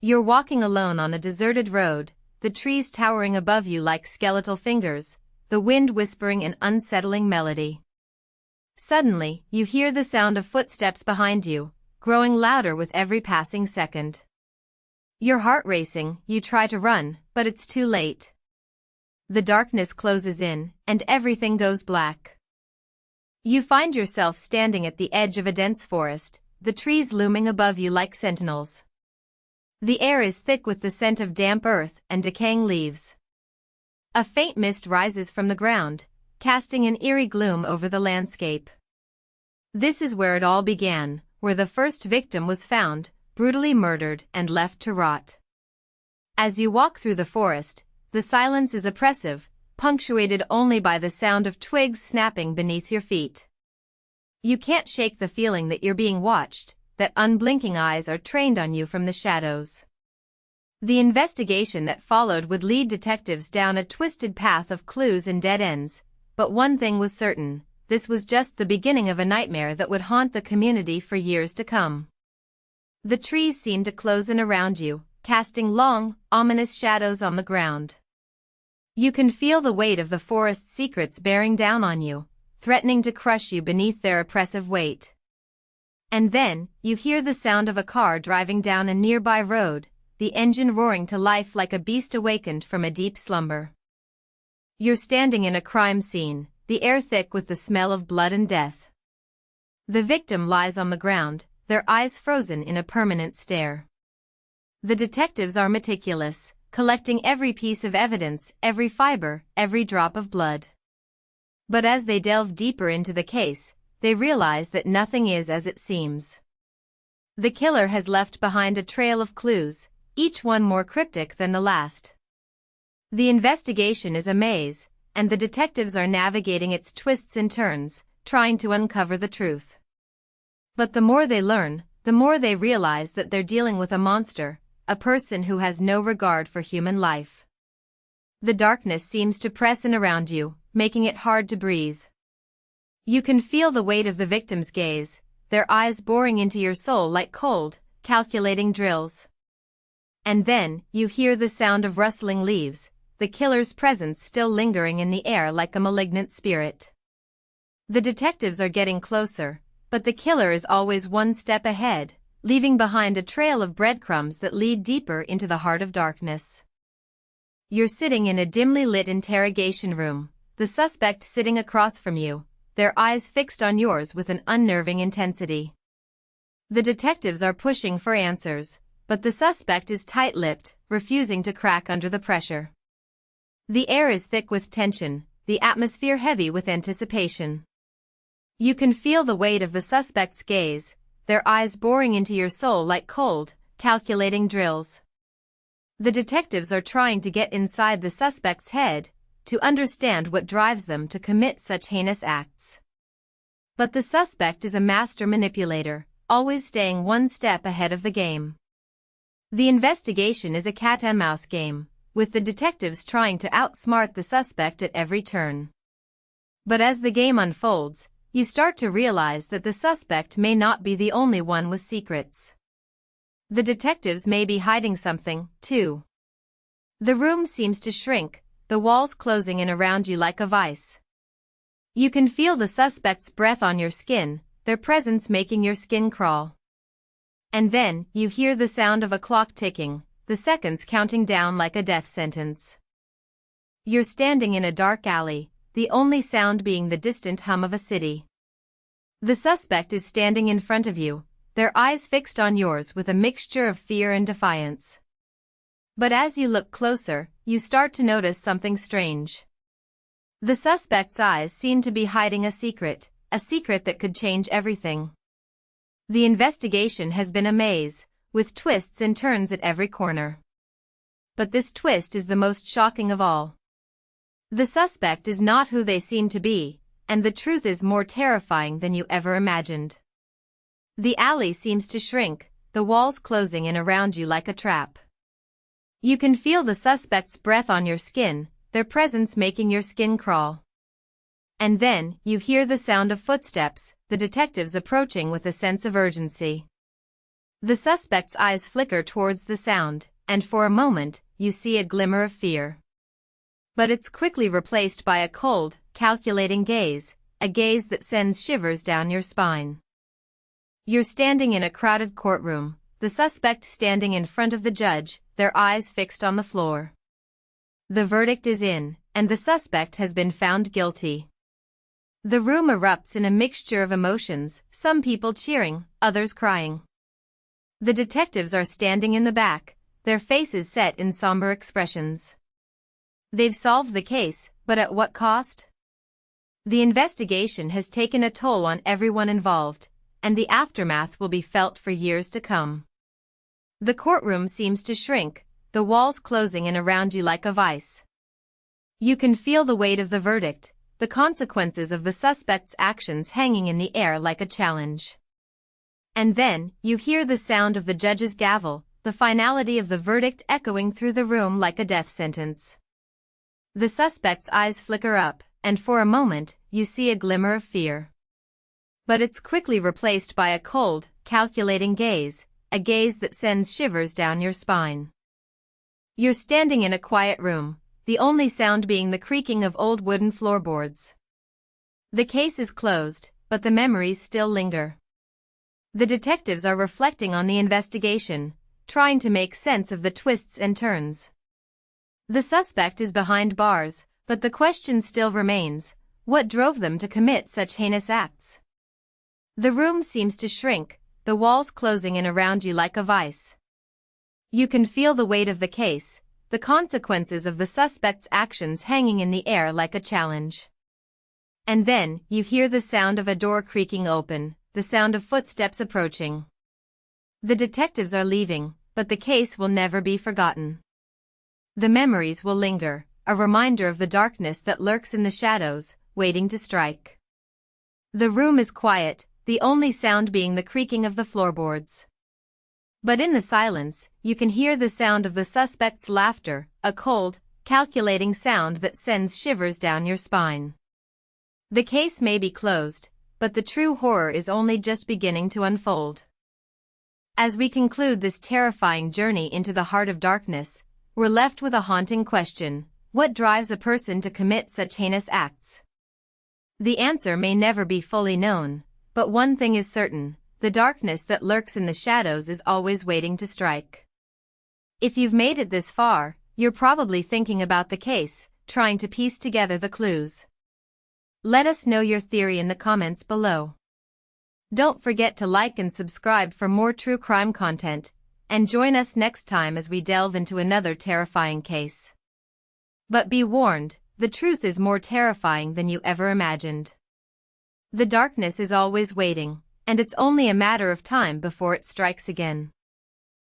You're walking alone on a deserted road, the trees towering above you like skeletal fingers, the wind whispering an unsettling melody. Suddenly, you hear the sound of footsteps behind you, growing louder with every passing second. Your heart racing, you try to run, but it's too late. The darkness closes in, and everything goes black. You find yourself standing at the edge of a dense forest, the trees looming above you like sentinels. The air is thick with the scent of damp earth and decaying leaves. A faint mist rises from the ground, casting an eerie gloom over the landscape. This is where it all began, where the first victim was found, brutally murdered and left to rot. As you walk through the forest, the silence is oppressive, punctuated only by the sound of twigs snapping beneath your feet. You can't shake the feeling that you're being watched, that unblinking eyes are trained on you from the shadows. The investigation that followed would lead detectives down a twisted path of clues and dead ends, but one thing was certain, this was just the beginning of a nightmare that would haunt the community for years to come. The trees seemed to close in around you, casting long, ominous shadows on the ground. You can feel the weight of the forest's secrets bearing down on you, threatening to crush you beneath their oppressive weight. And then, you hear the sound of a car driving down a nearby road, the engine roaring to life like a beast awakened from a deep slumber. You're standing in a crime scene, the air thick with the smell of blood and death. The victim lies on the ground, their eyes frozen in a permanent stare. The detectives are meticulous, collecting every piece of evidence, every fiber, every drop of blood. But as they delve deeper into the case, they realize that nothing is as it seems. The killer has left behind a trail of clues, each one more cryptic than the last. The investigation is a maze, and the detectives are navigating its twists and turns, trying to uncover the truth. But the more they learn, the more they realize that they're dealing with a monster, a person who has no regard for human life. The darkness seems to press in around you, making it hard to breathe. You can feel the weight of the victim's gaze, their eyes boring into your soul like cold, calculating drills. And then, you hear the sound of rustling leaves, the killer's presence still lingering in the air like a malignant spirit. The detectives are getting closer, but the killer is always one step ahead, leaving behind a trail of breadcrumbs that lead deeper into the heart of darkness. You're sitting in a dimly lit interrogation room, the suspect sitting across from you, their eyes fixed on yours with an unnerving intensity. The detectives are pushing for answers, but the suspect is tight-lipped, refusing to crack under the pressure. The air is thick with tension, the atmosphere heavy with anticipation. You can feel the weight of the suspect's gaze, their eyes boring into your soul like cold, calculating drills. The detectives are trying to get inside the suspect's head, to understand what drives them to commit such heinous acts. But the suspect is a master manipulator, always staying one step ahead of the game. The investigation is a cat-and-mouse game, with the detectives trying to outsmart the suspect at every turn. But as the game unfolds, you start to realize that the suspect may not be the only one with secrets. The detectives may be hiding something, too. The room seems to shrink, the walls closing in around you like a vice. You can feel the suspect's breath on your skin, their presence making your skin crawl. And then, you hear the sound of a clock ticking, the seconds counting down like a death sentence. You're standing in a dark alley, the only sound being the distant hum of a city. The suspect is standing in front of you, their eyes fixed on yours with a mixture of fear and defiance. But as you look closer, you start to notice something strange. The suspect's eyes seem to be hiding a secret that could change everything. The investigation has been a maze, with twists and turns at every corner. But this twist is the most shocking of all. The suspect is not who they seem to be, and the truth is more terrifying than you ever imagined. The alley seems to shrink, the walls closing in around you like a trap. You can feel the suspect's breath on your skin, their presence making your skin crawl. And then, you hear the sound of footsteps, the detectives approaching with a sense of urgency. The suspect's eyes flicker towards the sound, and for a moment, you see a glimmer of fear. But it's quickly replaced by a cold, calculating gaze, a gaze that sends shivers down your spine. You're standing in a crowded courtroom, the suspect standing in front of the judge, their eyes fixed on the floor. The verdict is in, and the suspect has been found guilty. The room erupts in a mixture of emotions, some people cheering, others crying. The detectives are standing in the back, their faces set in somber expressions. They've solved the case, but at what cost? The investigation has taken a toll on everyone involved, and the aftermath will be felt for years to come. The courtroom seems to shrink, the walls closing in around you like a vice. You can feel the weight of the verdict, the consequences of the suspect's actions hanging in the air like a challenge. And then, you hear the sound of the judge's gavel, the finality of the verdict echoing through the room like a death sentence. The suspect's eyes flicker up, and for a moment, you see a glimmer of fear. But it's quickly replaced by a cold, calculating gaze, a gaze that sends shivers down your spine. You're standing in a quiet room, the only sound being the creaking of old wooden floorboards. The case is closed, but the memories still linger. The detectives are reflecting on the investigation, trying to make sense of the twists and turns. The suspect is behind bars, but the question still remains, what drove them to commit such heinous acts? The room seems to shrink, the walls closing in around you like a vice. You can feel the weight of the case, the consequences of the suspect's actions hanging in the air like a challenge. And then, you hear the sound of a door creaking open, the sound of footsteps approaching. The detectives are leaving, but the case will never be forgotten. The memories will linger, a reminder of the darkness that lurks in the shadows, waiting to strike. The room is quiet, the only sound being the creaking of the floorboards. But in the silence, you can hear the sound of the suspect's laughter, a cold, calculating sound that sends shivers down your spine. The case may be closed, but the true horror is only just beginning to unfold. As we conclude this terrifying journey into the heart of darkness, we're left with a haunting question: what drives a person to commit such heinous acts? The answer may never be fully known, but one thing is certain: the darkness that lurks in the shadows is always waiting to strike. If you've made it this far, you're probably thinking about the case, trying to piece together the clues. Let us know your theory in the comments below. Don't forget to like and subscribe for more true crime content, and join us next time as we delve into another terrifying case. But be warned, the truth is more terrifying than you ever imagined. The darkness is always waiting, and it's only a matter of time before it strikes again.